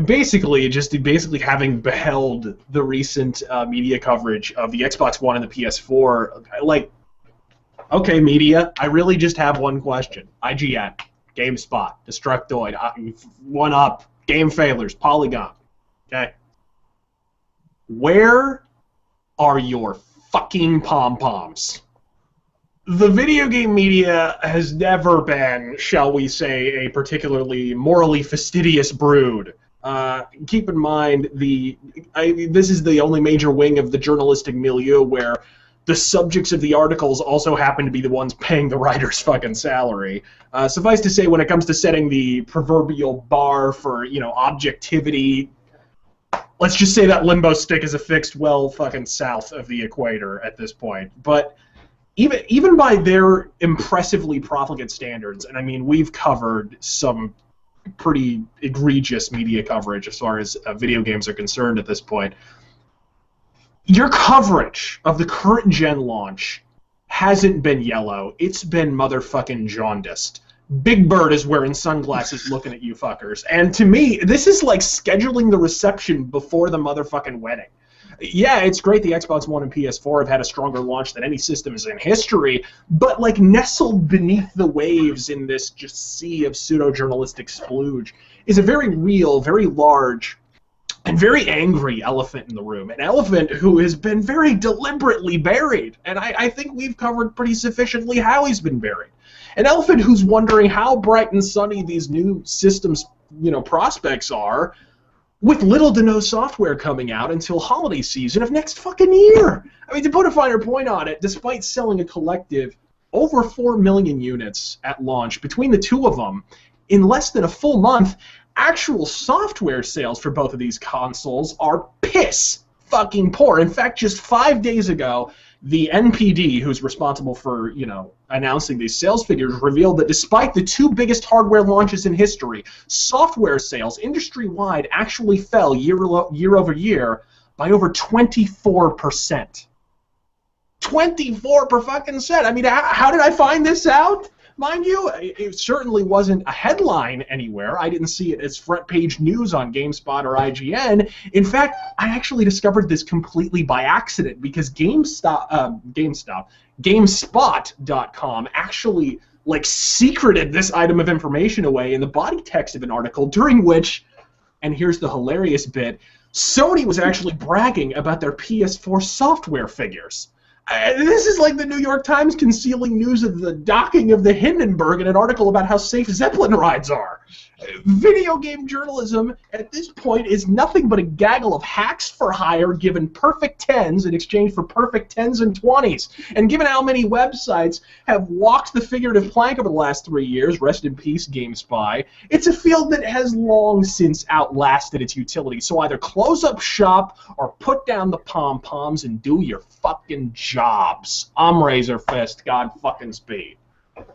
basically having beheld the recent media coverage of the Xbox One and the PS4, like, okay, media, I really just have one question. IGN, GameSpot, Destructoid, 1UP, Game Failures, Polygon. Okay? Where are your fucking pom-poms? The video game media has never been, shall we say, a particularly morally fastidious brood. Keep in mind, this is the only major wing of the journalistic milieu where the subjects of the articles also happen to be the ones paying the writer's fucking salary. Suffice to say, when it comes to setting the proverbial bar for, objectivity, let's just say that limbo stick is affixed well fucking south of the equator at this point. But even by their impressively profligate standards, and I mean, we've covered some pretty egregious media coverage as far as video games are concerned at this point, your coverage of the current gen launch hasn't been yellow. It's been motherfucking jaundiced. Big Bird is wearing sunglasses looking at you fuckers. And to me, this is like scheduling the reception before the motherfucking wedding. Yeah, it's great the Xbox One and PS4 have had a stronger launch than any systems in history, but like nestled beneath the waves in this just sea of pseudo-journalistic splooge is a very real, very large, and very angry elephant in the room. An elephant who has been very deliberately buried, and I think we've covered pretty sufficiently how he's been buried. An elephant who's wondering how bright and sunny these new systems, prospects are, with little to no software coming out until holiday season of next fucking year. I mean, to put a finer point on it, despite selling a collective over 4 million units at launch between the two of them, in less than a full month, actual software sales for both of these consoles are piss fucking poor. In fact, just 5 days ago, the NPD, who's responsible for, announcing these sales figures, revealed that despite the two biggest hardware launches in history, software sales industry-wide actually fell year over year by over 24%. 24%! I mean, how did I find this out? Mind you, it certainly wasn't a headline anywhere. I didn't see it as front-page news on GameSpot or IGN. In fact, I actually discovered this completely by accident because GameSpot.com actually, secreted this item of information away in the body text of an article during which, and here's the hilarious bit, Sony was actually bragging about their PS4 software figures. This is like the New York Times concealing news of the docking of the Hindenburg in an article about how safe Zeppelin rides are. Video game journalism at this point is nothing but a gaggle of hacks for hire given perfect 10s in exchange for perfect 10s and 20s. And given how many websites have walked the figurative plank over the last 3 years, rest in peace GameSpy, it's a field that has long since outlasted its utility. So either close up shop or put down the pom-poms and do your fucking jobs. I'm Razörfist, God fucking speed.